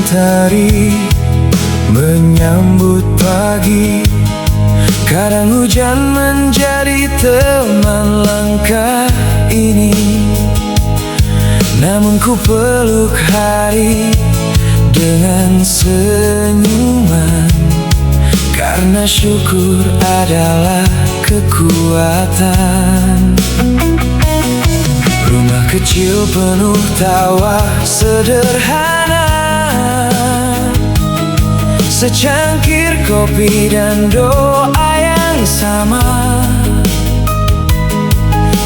mentari menyambut pagi. Kadang hujan menjadi teman langkah ini, namun ku peluk hari dengan senyuman, karena syukur adalah kekuatan. Rumah kecil penuh tawa sederhana, secangkir kopi dan doa yang sama.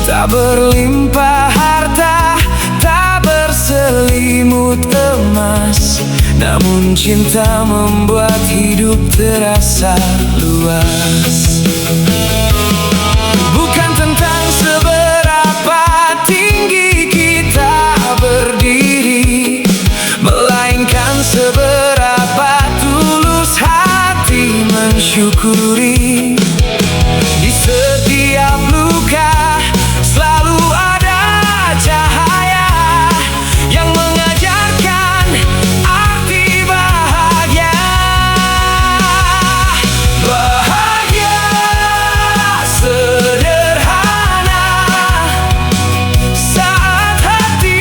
Tak berlimpah harta, tak berselimut emas, namun cinta membuat hidup terasa luas. Bukan tentang seberapa tinggi kita berdiri, melainkan seberapa tulus hati mensyukuri. Di setiap luka selalu ada cahaya yang mengajarkan arti bahagia. Bahagia sederhana saat hati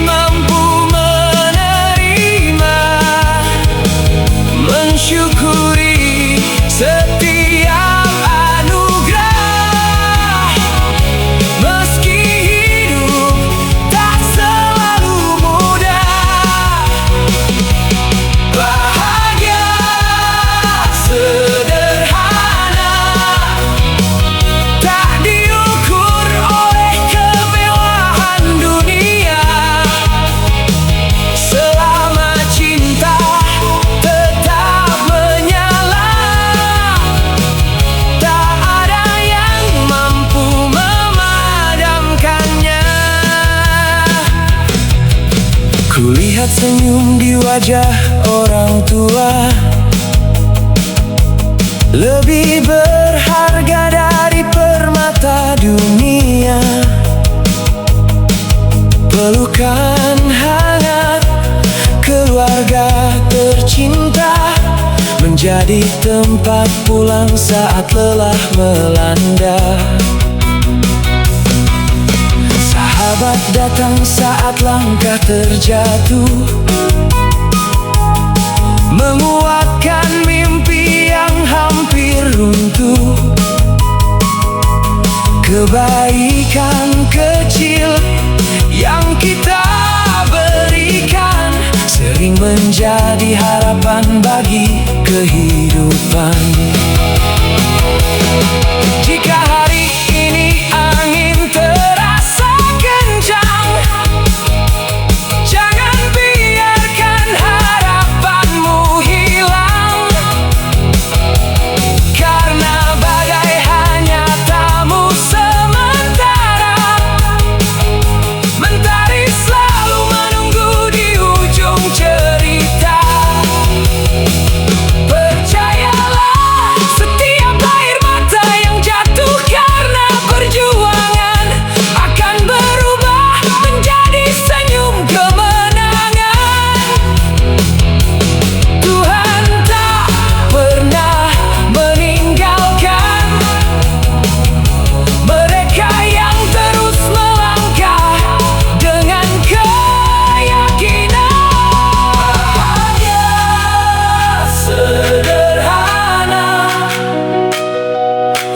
mampu menerima, mensyukuri setiap anugerah, meski hidup tak selalu mudah. Bahagia sederhana tak diukur oleh kemewahan dunia, selama cinta tetap menyala. Tak ada yang mampu memadamkannya. Kulihat senyum di wajah orang tua, lebih berharga dari permata dunia. Pelukan hangat keluarga tercinta menjadi tempat pulang saat lelah melanda. Sahabat datang saat langkah terjatuh, menguatkan mimpi yang hampir runtuh. Kebaikan kecil yang kita berikan sering menjadi harapan bagi kehidupan. Jika hari ini angin terasa kencang, jangan biarkan harapanmu hilang, karena badai hanya tamu sementara. Mentari selalu menunggu di ujung cerita. Percayalah, setiap air mata yang jatuh karena perjuangan akan berubah menjadi senyum kemenangan. Tuhan tak pernah meninggalkan mereka yang terus melangkah dengan keyakinan. Bahagia sederhana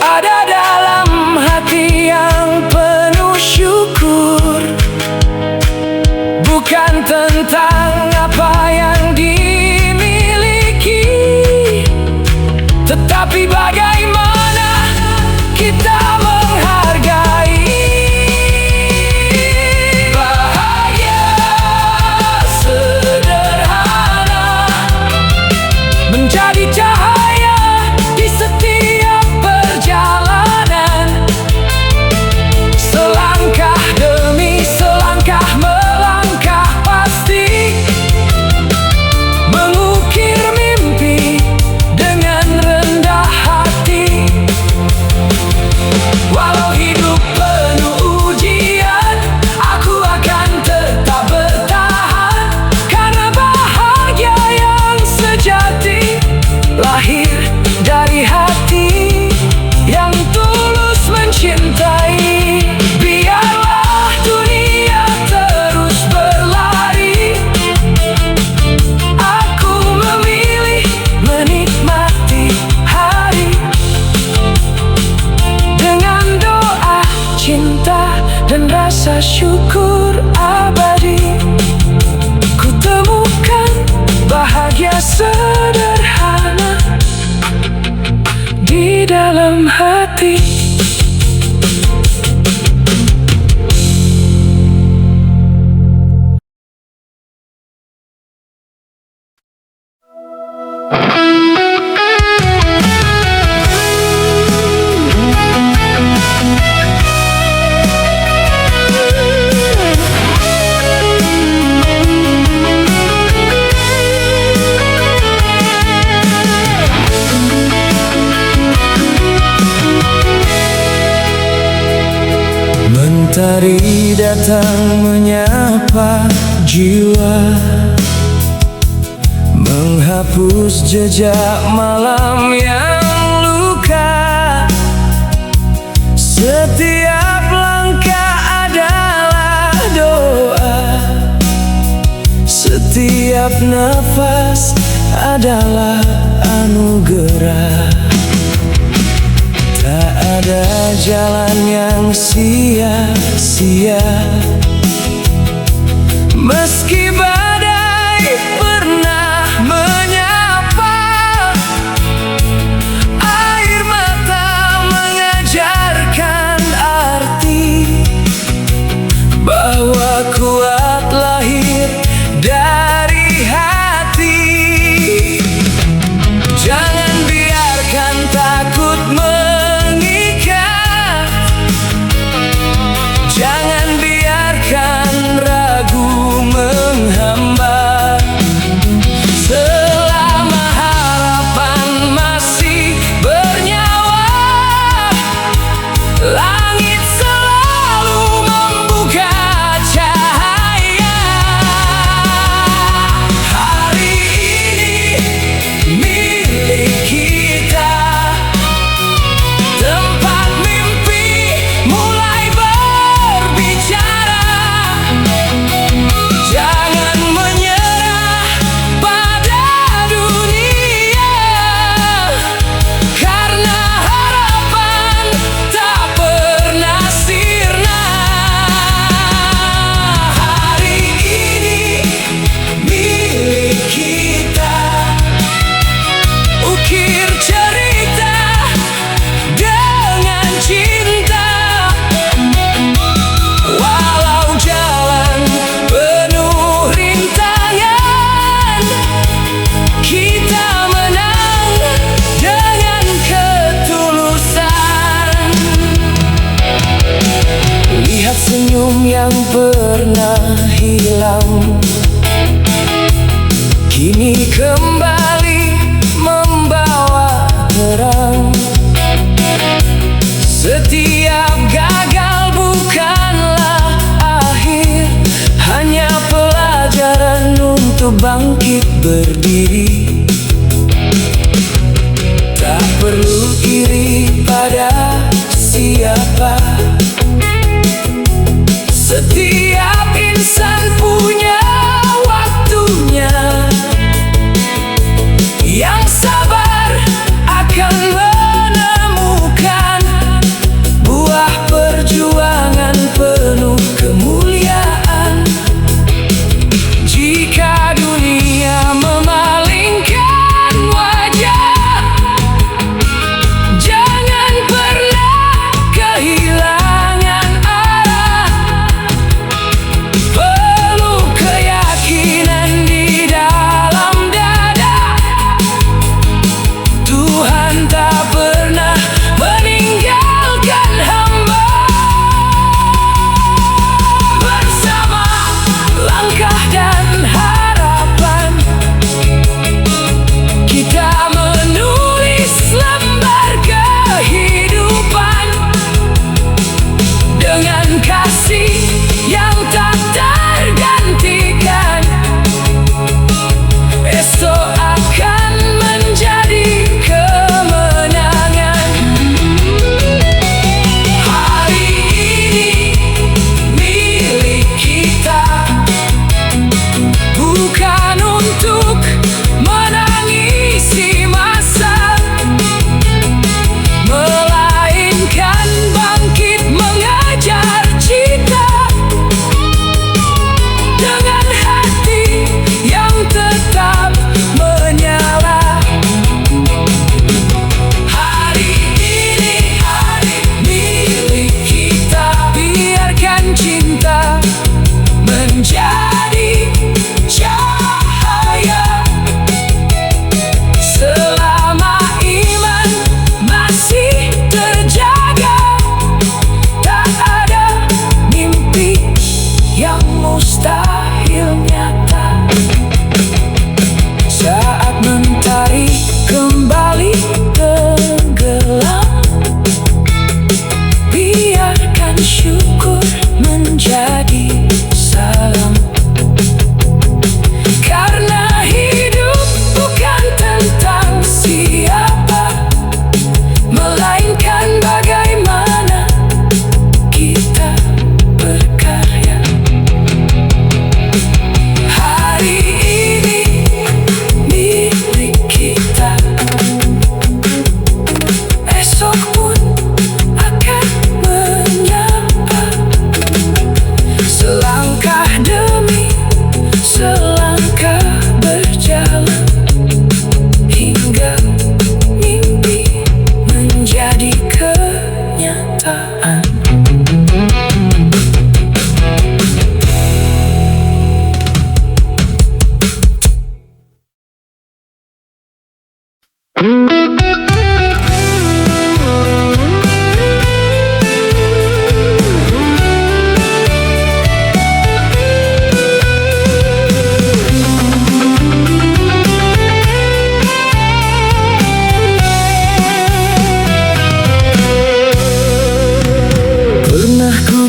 ada dalam hati yang penuh syukur, bukan tentang apa yang dimiliki, tetapi bagaimana kita menghargai. Bahagia sederhana menjadi cahaya di setiap perjalanan. Selangkah demi selangkah melangkah pasti, mengukir mimpi dengan rendah hati. rasa syukur abadi. Ku temukan bahagia sederhana di dalam hati. Mentari datang menyapa jiwa, menghapus jejak malam yang luka. Setiap langkah adalah doa, setiap nafas adalah anugerah. Tak ada jalan yang sia-sia, meski badai pernah menyapa. Air mata mengajarkan arti bahwa kuat lahir dari hati. Jangan biarkan takut mengikat, jangan biarkan ragu menghambat. Selama harapan masih bernyawa, langit selalu membuka cahaya. Hari ini milik kita, tempat mimpi mulai berbicara. Jangan menyerah pada dunia, karena harapan tak pernah sirna. Hari ini milik kita, ukir cerita dengan cinta. Walau jalan penuh rintangan, kita menang dengan ketulusan. Lihat senyum yang pernah hilang, kini kembali membawa terang. Setiap gagal bukanlah akhir, hanya pelajaran untuk bangkit berdiri. Tak perlu iri pada siapa, setiap insan punya waktunya. Yang sabar akan menemukan buah perjuangan penuh kemuliaan. Jika dunia memalingkan wajah, jangan pernah kehilangan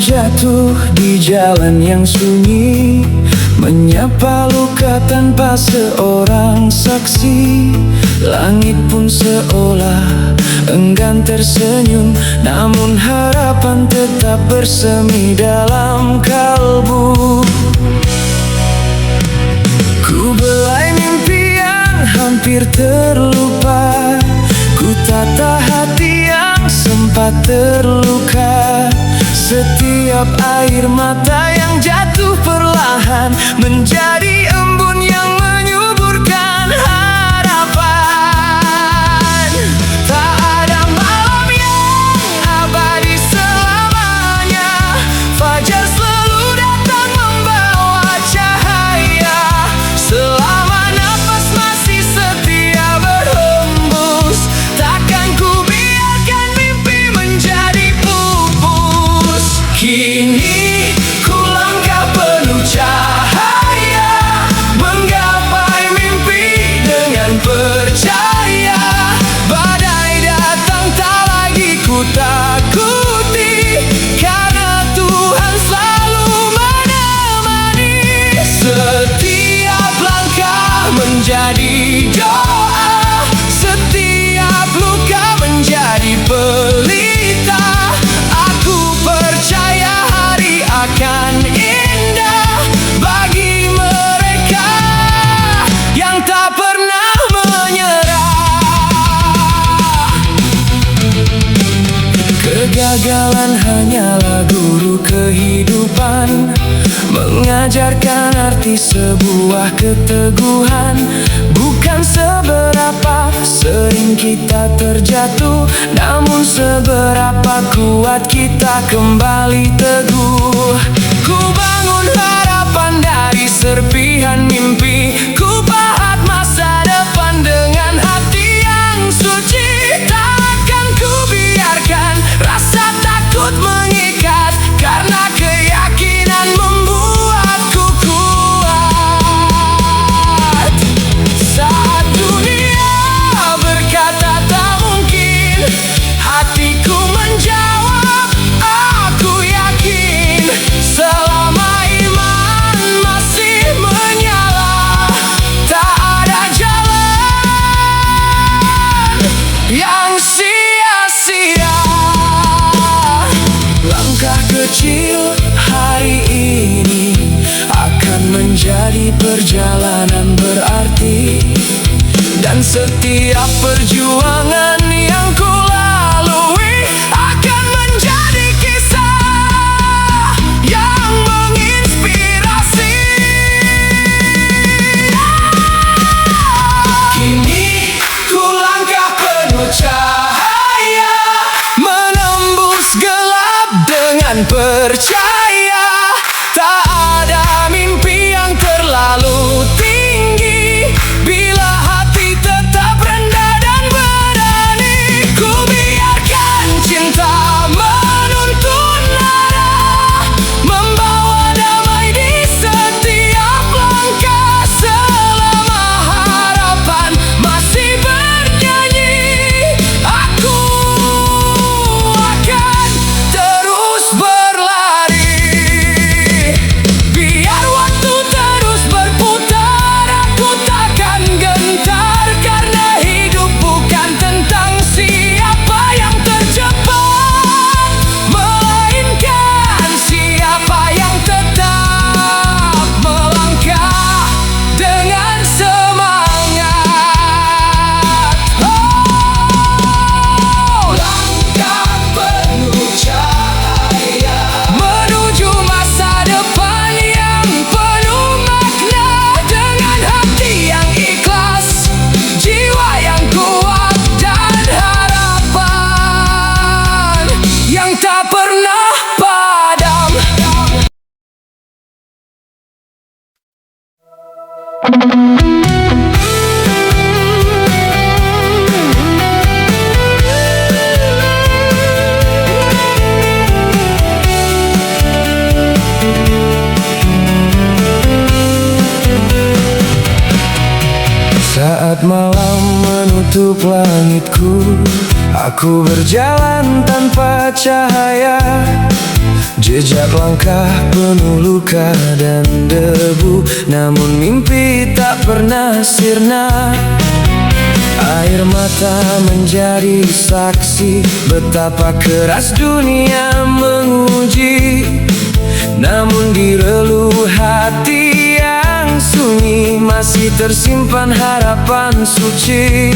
jatuh di jalan yang sunyi, menyapa luka tanpa seorang saksi. Langit pun seolah enggan tersenyum, namun harapan tetap bersemi dalam kalbu. Ku belai mimpi yang hampir terlupa, ku tata hati yang sempat terluka. Setiap air mata yang jatuh perlahan menjadi embun yang menyuburkan harapan. Tak ada malam yang abadi selamanya, fajar selalu datang membawa cahaya. Selama nafas masih setia berhembus, takkan ku biarkan mimpi menjadi pupus. Kini ku langkah penuh cahaya, menggapai mimpi dengan percaya. Badai datang tak lagi ku takuti, karena Tuhan selalu menemani. Setiap langkah menjadi doa, setiap luka menjadi pelita. Aku percaya hari akan indah bagi mereka yang tak pernah menyerah. Kegagalan hanyalah guru kehidupan, mengajarkan arti sebuah keteguhan. Bukan seberapa sering kita terjatuh, namun seberapa kuat kita kembali teguh. Ku bangun harapan dari serpihan mimpi, ku pahat masa depan dengan hati yang suci. Takkan ku biarkan rasa takut mengikat, karena keyakinan membuatku kuat. Saat dunia berkata tak mungkin, hatiku menjawab aku yakin. Selama iman masih menyala, tak ada jalan yang sia-sia. Langkah kecil hari ini akan menjadi perjalanan berarti, dan setiap perjuangan yang ku lalui akan menjadi kisah yang menginspirasi. Kini ku langkah penuh cahaya, menembus gelap dengan percaya. Tak ada mimpi yang terlalu tinggi bila hati tetap rendah dan berani. Ku biarkan cinta menuntun arah, membawa damai di setiap langkah. Selama harapan masih bernyanyi, aku akan terus berlari. Biar waktu terus berputar, aku takkan gentar, karena hidup bukan tentang siapa yang tercepat, melainkan siapa yang tetap melangkah dengan semangat. Oh, langkah penuh cahaya menuju masa depan yang penuh makna. Dengan hati yang ikhlas, jiwa yang kuat, dan harapan yang tak pernah padam. Saat malam menutup langitku, Aku berjalan tanpa cahaya, jejak langkah penuh luka dan debu. Namun mimpi tak pernah sirna. Air mata menjadi saksi betapa keras dunia menguji. Namun di relung hati yang sunyi masih tersimpan harapan suci.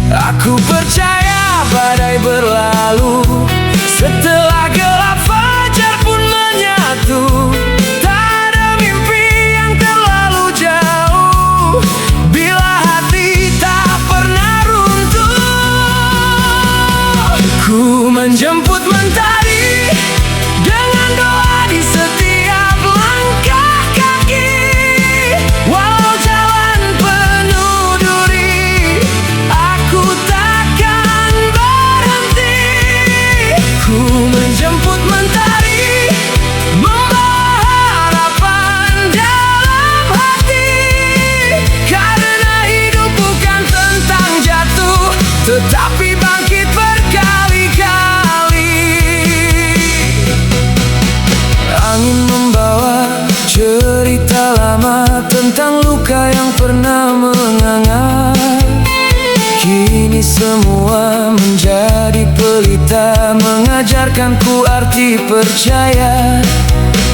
Aku percaya badai berlalu, setelah gelap fajar pun menyatu. Tak ada mimpi yang terlalu jauh bila hati tak pernah runtuh. Ku menjemput mentari dengan doa di setiap langkah kaki. Walau jalan penuh duri, aku takkan berhenti. Ku menjemput mentari, membawa harapan dalam hati. Karena hidup bukan tentang jatuh, tetapi bangkit berkali-kali. Angin membawa cerita lama tentang luka yang pernah menganga. Kini semua menjadi pelita, mengajarkanku arti percaya.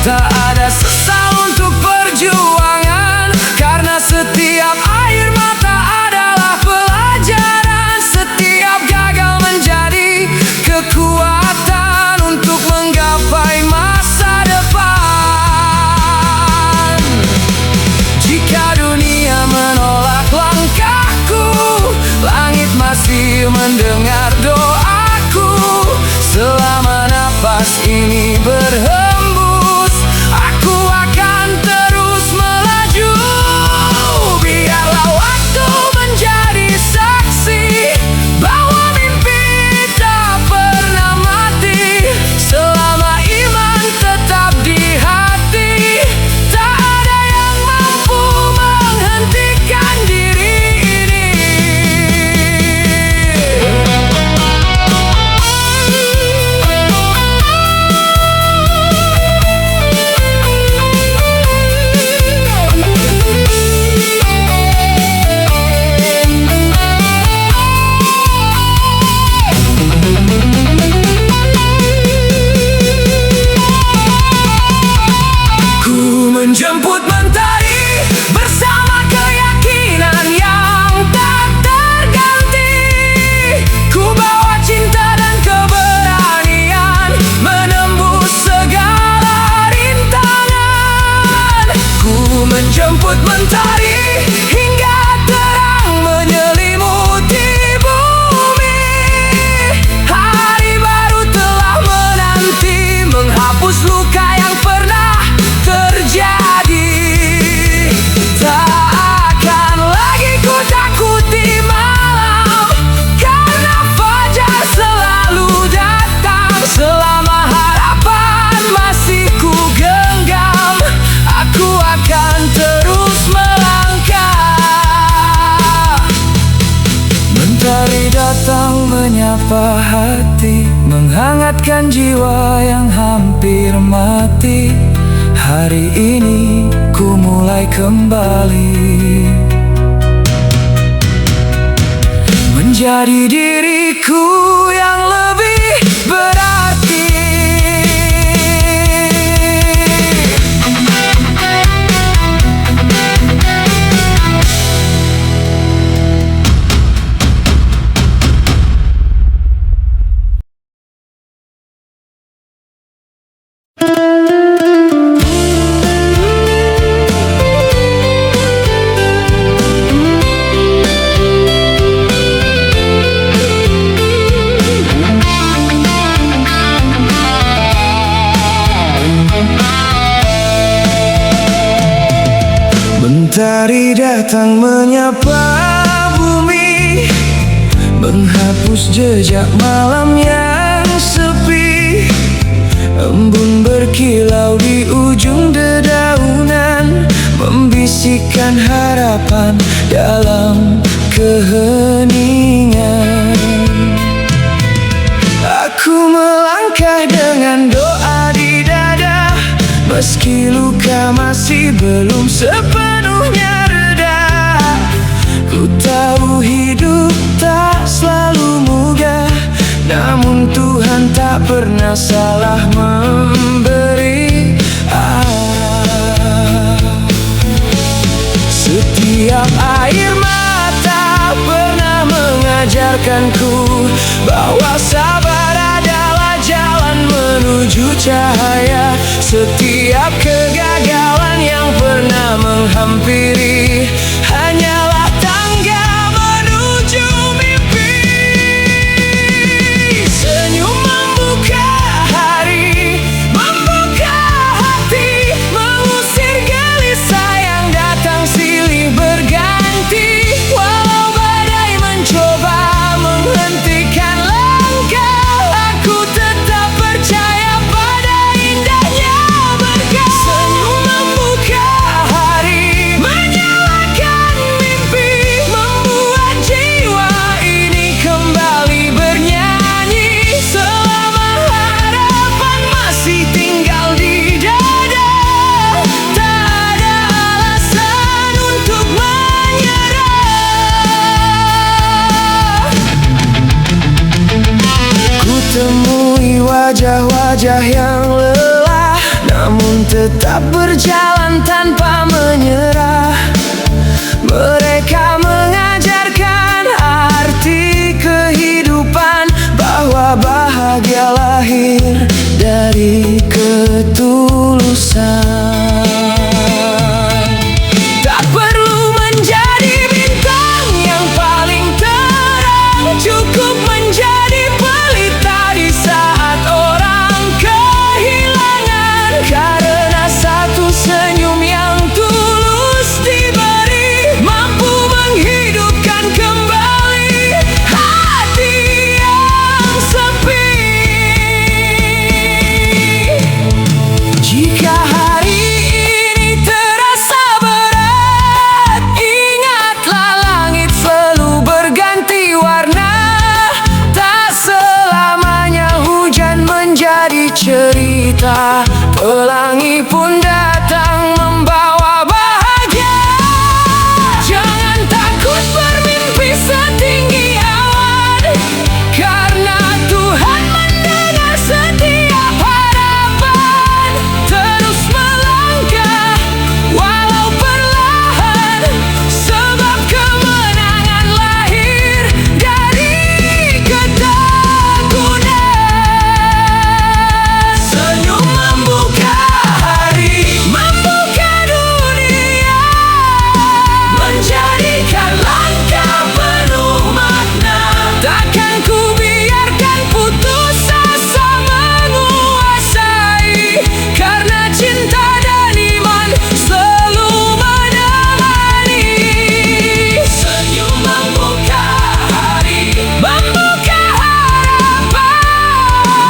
Tak ada sesal untuk perjuangan, karena setiap air mata adalah pelajaran. Setiap gagal menjadi kekuatan untuk menggapai masa depan. Jika dunia menolak langkahku, langit masih mendengar doaku. Selama napas ini berhembus, aku akan terus melaju. Biarlah waktu menjadi saksi bahwa mimpi tak pernah mati. Selama iman tetap di hati, tak ada yang mampu menghentikan diri ini. Ku menjemput mentari bersama keyakinan yang tak terganti. Ku bawa cinta dan keberanian menembus segala rintangan. Ku menjemput mentari hingga terang menyelimuti bumi. Hari baru telah menanti, menghapus luka yang pernah terjadi. Tak akan lagi ku takuti malam, karena fajar selalu datang. Selama harapan masih ku genggam, aku akan terus melangkah. Mentari datang menyapa hati, menghangatkan jiwa yang hampir mati. Hari ini ku mulai kembali menjadi diriku yang lebih berarti. Mentari datang menyapa bumi, menghapus jejak malam yang sepi. Embun berkilau di ujung dedaunan, membisikkan harapan dalam keheningan. Aku melangkah dengan doa di dada, meski luka masih belum sepenuhnya reda. Ku tahu hidup tak selalu mudah, namun Tuhan tak pernah salah memberi arah. Setiap air mata pernah mengajarkanku bahwa sabar adalah jalan menuju cahaya. Setiap kegagalan yang pernah menghampiri hanyalah tangga menuju mimpi. Senyum membuka hari, membuka hati, mengusir gelisah yang datang silih berganti. Walau badai mencoba menghentikan langkah, aku tetap percaya pada indahnya berkah. Senyum membuka hari, menyalakan mimpi, membuat jiwa ini kembali bernyanyi. Selama harapan masih tinggal di dada, tak ada alasan untuk menyerah. Ku temui wajah-wajah yang lelah, namun tetap berjalan tanpa menyerah. Mereka mengajarkan arti kehidupan, bahwa bahagia lahir dari ketulusan. Tak perlu menjadi bintang yang paling terang, cukup menjadi pelita di saat orang kehilangan. Karena satu senyum yang tulus diberi, mampu menghidupkan kembali hati yang sepi. Jika hari ini terasa berat, ingatlah langit selalu berganti warna. Tak selamanya hujan menjadi cerita, pelangi pun datang membawa bahagia. Jangan takut bermimpi setinggi awan, karena Tuhan mendengar setiap harapan. Terus melangkah walau perlahan, sebab kemenangan lahir dari ketekunan. Senyum membuka hari, membuka dunia, menjadikan langkah penuh makna. Takkan ku biarkan putus asa menguasai, karena cinta dan iman selalu menemani. Senyum membuka hari, membuka harapan,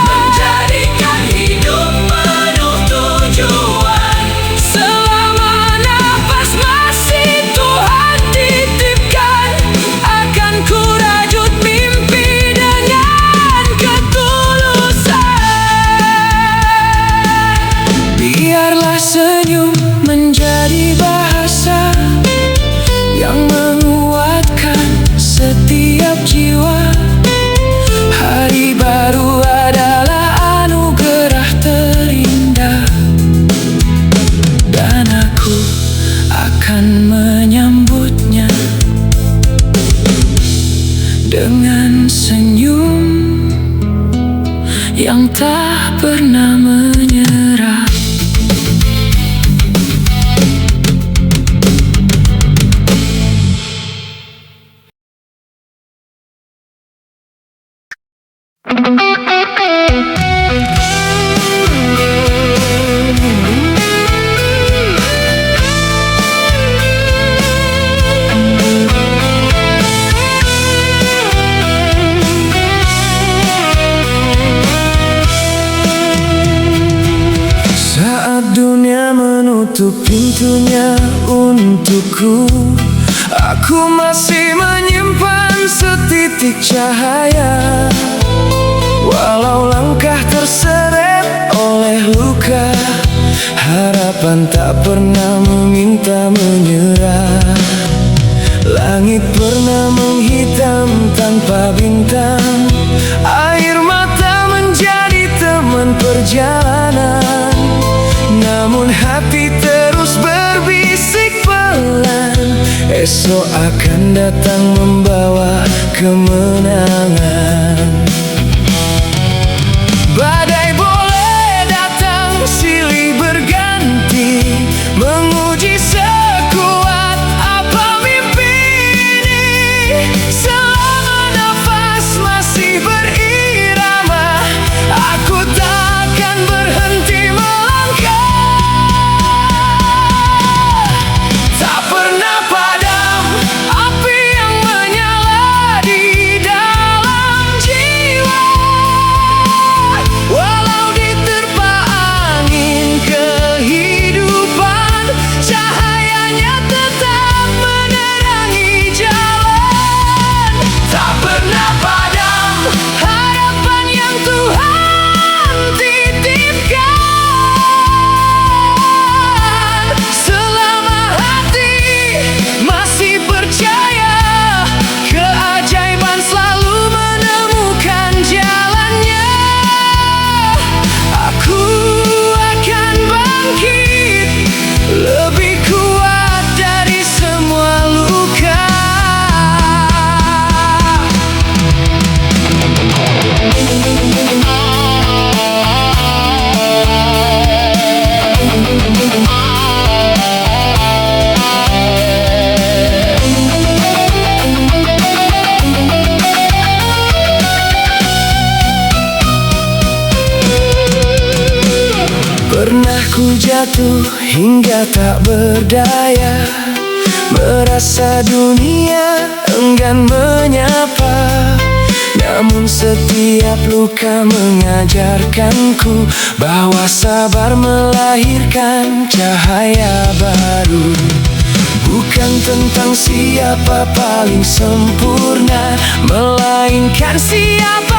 menjadikan hidup penuh tujuan. Selama nafas masih Tuhan titipkan, akan ku rajut mimpi dengan ketulusan. Biarlah senyum menjadi bahasa yang menguatkan setiap jiwa. Hari baru adalah anugerah terindah, dan aku akan menyambutnya dengan senyum yang tak pernah menyerah. tutup pintunya untukku, aku masih menyimpan setitik cahaya. Walau harapan tak pernah meminta menyerah. Langit pernah menghitam tanpa bintang, air mata menjadi teman perjalanan. Namun hati terus berbisik pelan, esok akan datang membawa kemenangan. Badai boleh datang silih berganti, menguji sekuat apa mimpi ini. Selama nafas masih berirama, aku tak akan berhenti melangkah. Tak pernah padam api yang menyala di dalam jiwa, walau diterpa angin kehidupan, cahayanya tetap menerangi jalan. Tak pernah padam harapan yang Tuhan titipkan. Selama hati masih percaya, keajaiban selalu menemukan jalannya. Aku akan bangkit lebih kuat dari semua luka. Pernah ku jatuh hingga tak berdaya, merasa dunia enggan menyapa. Namun setiap luka mengajarkanku bahwa sabar melahirkan cahaya baru. Bukan tentang siapa paling sempurna, melainkan siapa